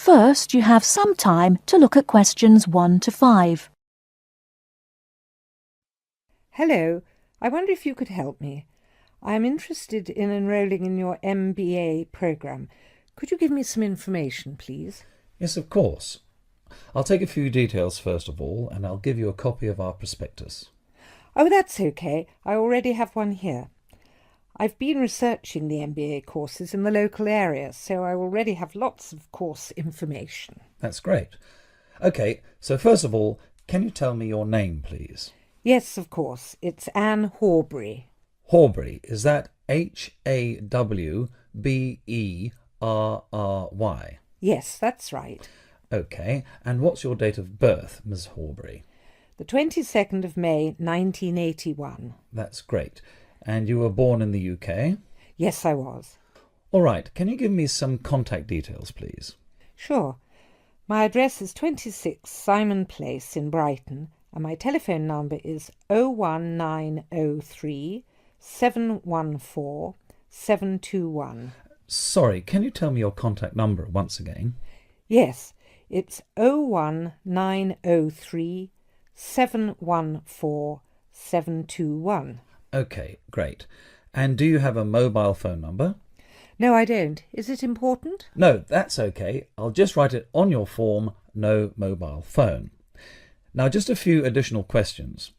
First, you have some time to look at questions 1 to 5. Hello, I wonder if you could help me. I am interested in enrolling in your MBA programme. Could you give me some information, please? Yes, of course. I'll take a few details first of all, and I'll give you a copy of our prospectus. Oh, that's okay. I already have one here. I've been researching the MBA courses in the local area, so I already have lots of course information. That's great. OK, so first of all, can you tell me your name, please? Yes, of course. It's Anne Horbury. Horbury, is that H-A-W-B-E-R-R-Y? Yes, that's right. OK, and what's your date of birth, Miss Horbury? The 22nd of May, 1981. That's great. And you were born in the UK? Yes, I was. All right, can you give me some contact details, please? Sure. My address is 26 Simon Place in Brighton, and my telephone number is 01903 714 721. Sorry, can you tell me your contact number once again? Yes, it's 01903 714 721. OK, great. And do you have a mobile phone number? No, I don't. Is it important? No, that's OK. I'll just write it on your form, no mobile phone. Now, just a few additional questions.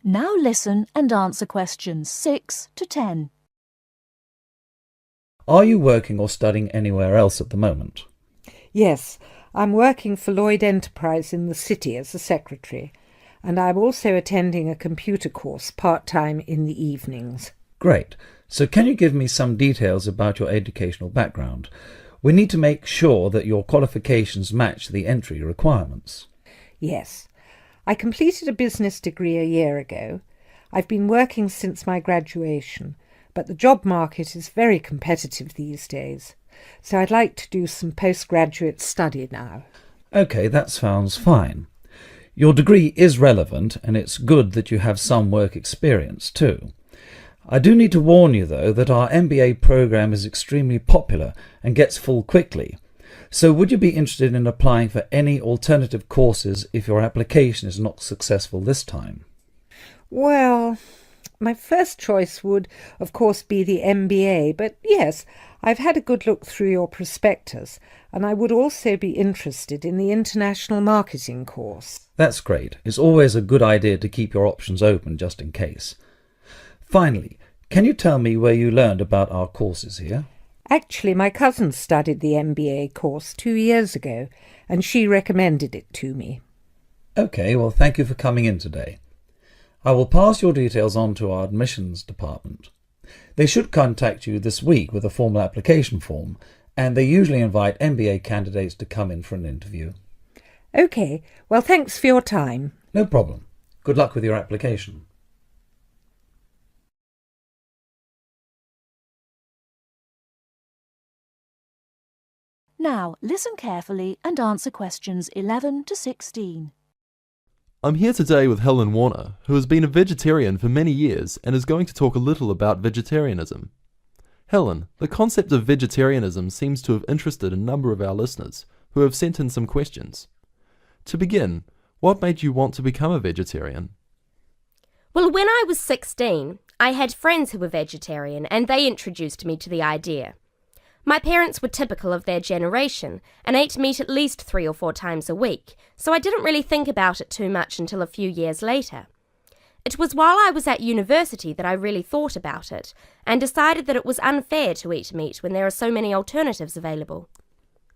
Now listen and answer questions 6 to 10. Are you working or studying anywhere else at the moment? Yes, I'm working for Lloyd Enterprise in the city as a secretary, and I'm also attending a computer course part-time in the evenings. Great. So can you give me some details about your educational background? We need to make sure that your qualifications match the entry requirements. Yes. I completed a business degree a year ago. I've been working since my graduation, but the job market is very competitive these days. So I'd like to do some postgraduate study now. OK, that sounds fine. Your degree is relevant, and it's good that you have some work experience too. I do need to warn you, though, that our MBA programme is extremely popular and gets full quickly. So would you be interested in applying for any alternative courses if your application is not successful this time? Well, my first choice would, of course, be the MBA, but yes, I've had a good look through your prospectus, and I would also be interested in the international marketing course. That's great. It's always a good idea to keep your options open just in case. Finally, can you tell me where you learned about our courses here? Actually, my cousin studied the MBA course 2 years ago, and she recommended it to me. OK, well, thank you for coming in today. I will pass your details on to our admissions department. They should contact you this week with a formal application form, and they usually invite MBA candidates to come in for an interview. OK, well, thanks for your time. No problem. Good luck with your application. Now listen carefully and answer questions 11 to 16. I'm here today with Helen Warner, who has been a vegetarian for many years and is going to talk a little about vegetarianism. Helen, the concept of vegetarianism seems to have interested a number of our listeners, who have sent in some questions. To begin, what made you want to become a vegetarian? Well, when I was 16, I had friends who were vegetarian and they introduced me to the idea. My parents were typical of their generation and ate meat at least 3 or 4 times a week, so I didn't really think about it too much until a few years later. It was while I was at university that I really thought about it and decided that it was unfair to eat meat when there are so many alternatives available.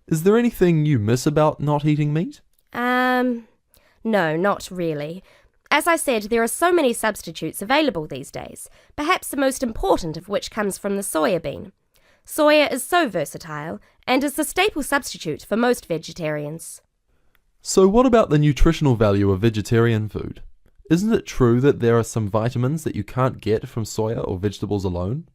Is there anything you miss about not eating meat? No, not really. As I said, there are so many substitutes available these days, perhaps the most important of which comes from the soya bean. Soya is so versatile and is the staple substitute for most vegetarians. So what about the nutritional value of vegetarian food? Isn't it true that there are some vitamins that you can't get from soya or vegetables alone?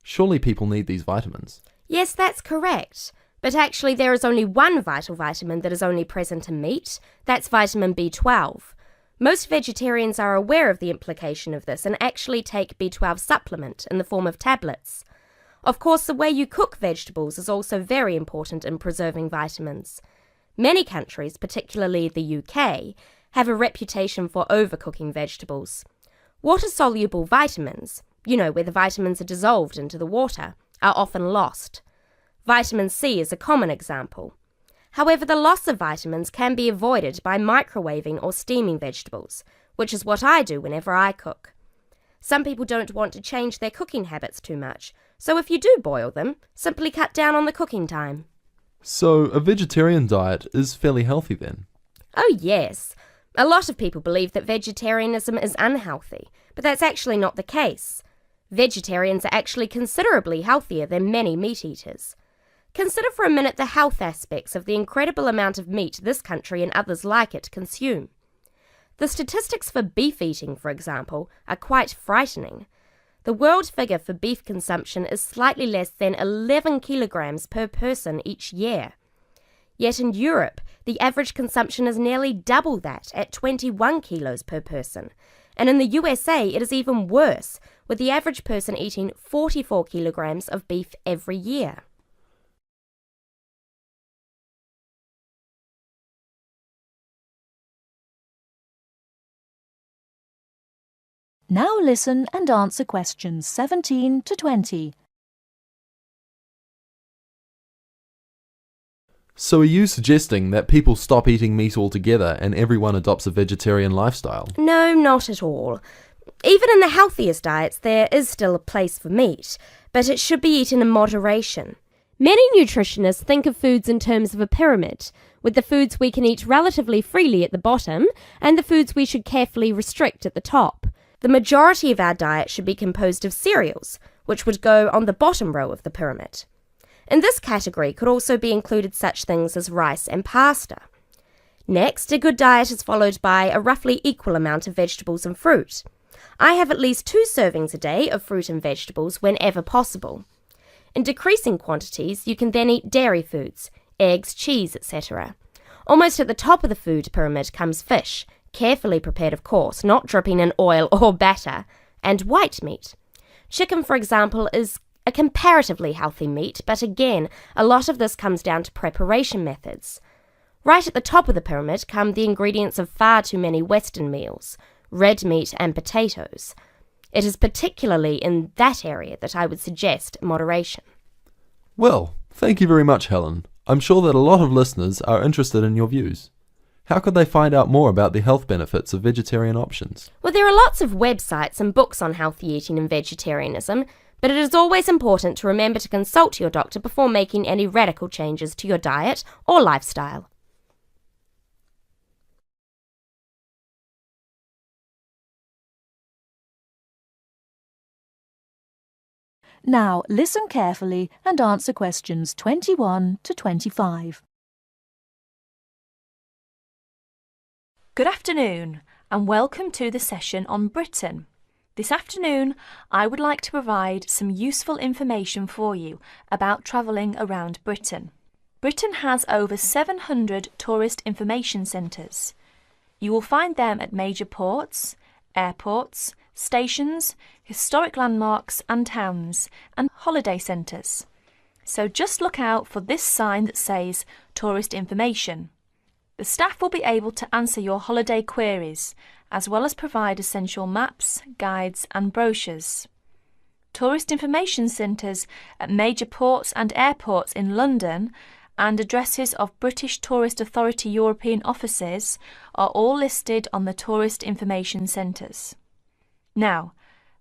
Surely people need these vitamins. Yes, that's correct. But actually there is only one vital vitamin that is only present in meat. That's vitamin B12. Most vegetarians are aware of the implication of this and actually take B12 supplement in the form of tablets. Of course, the way you cook vegetables is also very important in preserving vitamins. Many countries, particularly the UK, have a reputation for overcooking vegetables. Water-soluble vitamins, where the vitamins are dissolved into the water, are often lost. Vitamin C is a common example. However, the loss of vitamins can be avoided by microwaving or steaming vegetables, which is what I do whenever I cook. Some people don't want to change their cooking habits too much, so if you do boil them, simply cut down on the cooking time. So, a vegetarian diet is fairly healthy then? Oh yes. A lot of people believe that vegetarianism is unhealthy, but that's actually not the case. Vegetarians are actually considerably healthier than many meat eaters. Consider for a minute the health aspects of the incredible amount of meat this country and others like it consume. The statistics for beef eating, for example, are quite frightening. The world figure for beef consumption is slightly less than 11 kilograms per person each year. Yet in Europe, the average consumption is nearly double that, at 21 kilos per person. And in the USA, it is even worse, with the average person eating 44 kilograms of beef every year. Now listen and answer questions 17 to 20. So are you suggesting that people stop eating meat altogether and everyone adopts a vegetarian lifestyle? No, not at all. Even in the healthiest diets, there is still a place for meat, but it should be eaten in moderation. Many nutritionists think of foods in terms of a pyramid, with the foods we can eat relatively freely at the bottom and the foods we should carefully restrict at the top. The majority of our diet should be composed of cereals, which would go on the bottom row of the pyramid. In this category could also be included such things as rice and pasta. Next, a good diet is followed by a roughly equal amount of vegetables and fruit. I have at least 2 servings a day of fruit and vegetables whenever possible. In decreasing quantities, you can then eat dairy foods, eggs, cheese, etc. Almost at the top of the food pyramid comes fish, carefully prepared of course, not dripping in oil or batter, and white meat. Chicken, for example, is a comparatively healthy meat, but again, a lot of this comes down to preparation methods. Right at the top of the pyramid come the ingredients of far too many Western meals, red meat and potatoes. It is particularly in that area that I would suggest moderation. Well, thank you very much, Helen. I'm sure that a lot of listeners are interested in your views. How could they find out more about the health benefits of vegetarian options? Well, there are lots of websites and books on healthy eating and vegetarianism, but it is always important to remember to consult your doctor before making any radical changes to your diet or lifestyle. Now listen carefully and answer questions 21 to 25. Good afternoon and welcome to the session on Britain. This afternoon I would like to provide some useful information for you about travelling around Britain. Britain has over 700 tourist information centres. You will find them at major ports, airports, stations, historic landmarks and towns, and holiday centres. So just look out for this sign that says Tourist Information. The staff will be able to answer your holiday queries, as well as provide essential maps, guides and brochures. Tourist information centres at major ports and airports in London and addresses of British Tourist Authority European offices are all listed on the Tourist Information Centres. Now,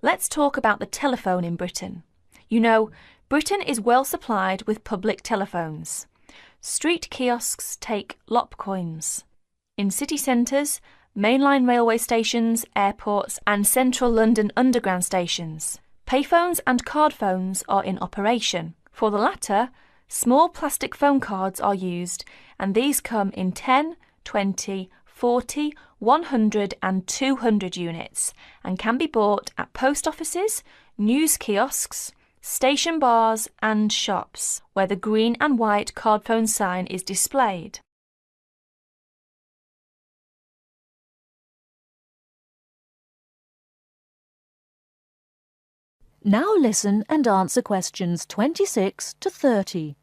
let's talk about the telephone in Britain. You know, Britain is well supplied with public telephones. Street kiosks take lop coins. In city centres, mainline railway stations, airports and central London underground stations, payphones and card phones are in operation. For the latter, small plastic phone cards are used, and these come in 10, 20, 40, 100 and 200 units and can be bought at post offices, news kiosks, station bars and shops where the green and white card phone sign is displayed. Now listen and answer questions 26 to 30.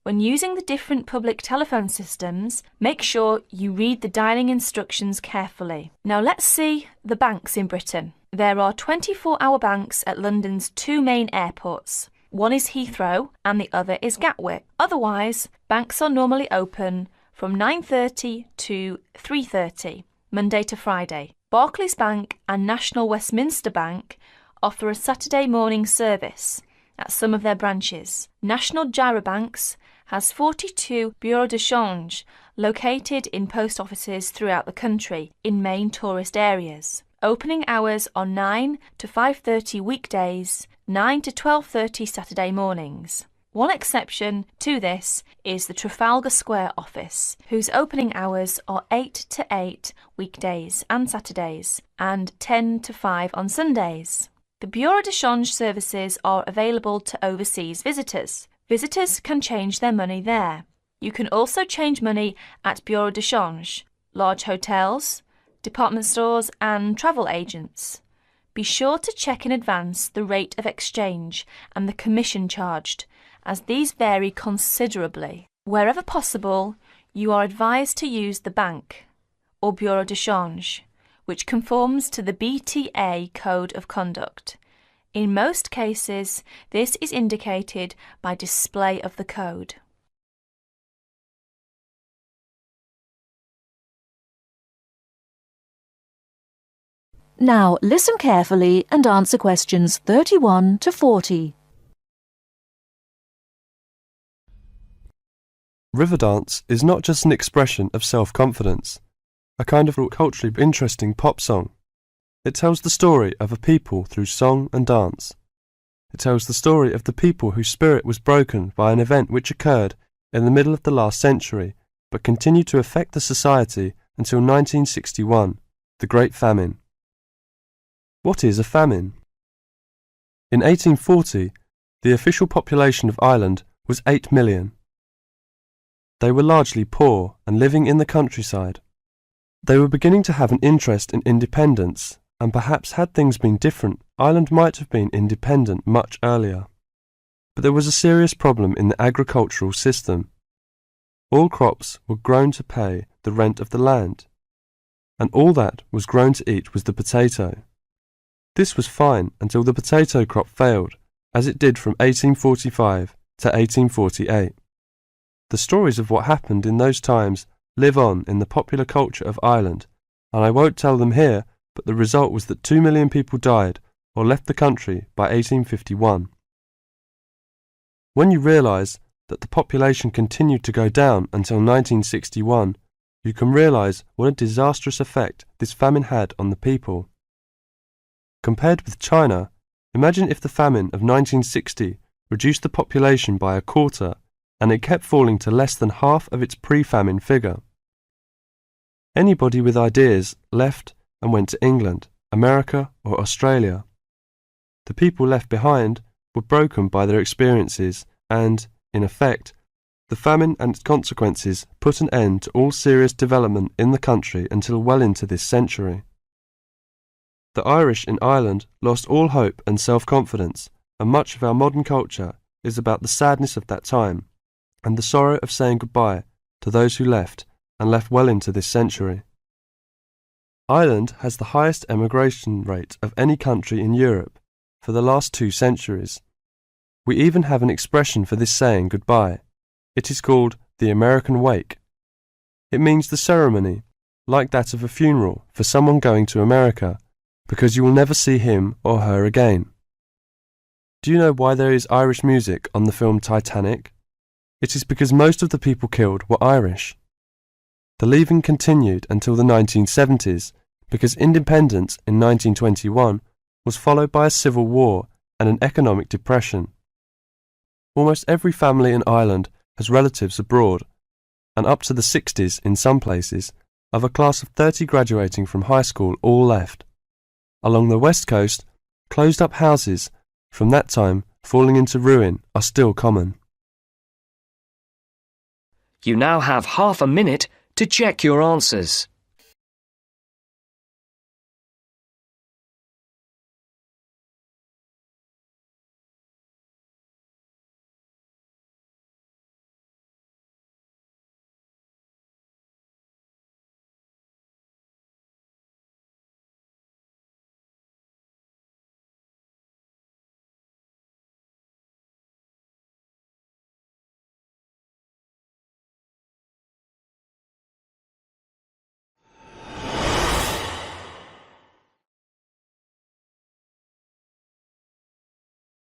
When using the different public telephone systems, make sure you read the dialling instructions carefully. Now let's see the banks in Britain. There are 24-hour banks at London's two main airports. One is Heathrow and the other is Gatwick. Otherwise, banks are normally open from 9:30 to 3:30, Monday to Friday. Barclays Bank and National Westminster Bank offer a Saturday morning service at some of their branches. National Gyro Banks has 42 bureaux de change located in post offices throughout the country in main tourist areas. Opening hours are 9 to 5:30 weekdays, 9 to 12:30 Saturday mornings. One exception to this is the Trafalgar Square office, whose opening hours are 8 to 8 weekdays and Saturdays, and 10 to 5 on Sundays. The Bureau de Change services are available to overseas visitors. Visitors can change their money there. You can also change money at Bureau de Change, large hotels, department stores and travel agents. Be sure to check in advance the rate of exchange and the commission charged, as these vary considerably. Wherever possible, you are advised to use the bank or Bureau de Change, which conforms to the BTA Code of Conduct. In most cases, this is indicated by display of the code. Now listen carefully and answer questions 31 to 40. Riverdance is not just an expression of self-confidence, a kind of culturally interesting pop song. It tells the story of a people through song and dance. It tells the story of the people whose spirit was broken by an event which occurred in the middle of the last century, but continued to affect the society until 1961, the Great Famine. What is a famine? In 1840, the official population of Ireland was 8 million. They were largely poor and living in the countryside. They were beginning to have an interest in independence, and perhaps had things been different, Ireland might have been independent much earlier. But there was a serious problem in the agricultural system. All crops were grown to pay the rent of the land, and all that was grown to eat was the potato. This was fine until the potato crop failed, as it did from 1845 to 1848. The stories of what happened in those times live on in the popular culture of Ireland, and I won't tell them here, but the result was that 2 million people died or left the country by 1851. When you realise that the population continued to go down until 1961, you can realise what a disastrous effect this famine had on the people. Compared with China, imagine if the famine of 1960 reduced the population by a quarter and it kept falling to less than half of its pre-famine figure. Anybody with ideas left and went to England, America or Australia. The people left behind were broken by their experiences and, in effect, the famine and its consequences put an end to all serious development in the country until well into this century. The Irish in Ireland lost all hope and self-confidence, and much of our modern culture is about the sadness of that time and the sorrow of saying goodbye to those who left and left well into this century. Ireland has the highest emigration rate of any country in Europe for the last 2 centuries. We even have an expression for this saying goodbye. It is called the American wake. It means the ceremony, like that of a funeral for someone going to America, because you will never see him or her again. Do you know why there is Irish music on the film Titanic? It is because most of the people killed were Irish. The leaving continued until the 1970s, because independence in 1921 was followed by a civil war and an economic depression. Almost every family in Ireland has relatives abroad, and up to the 60s in some places, of a class of 30 graduating from high school all left. Along the west coast, closed-up houses, from that time falling into ruin, are still common. You now have half a minute to check your answers.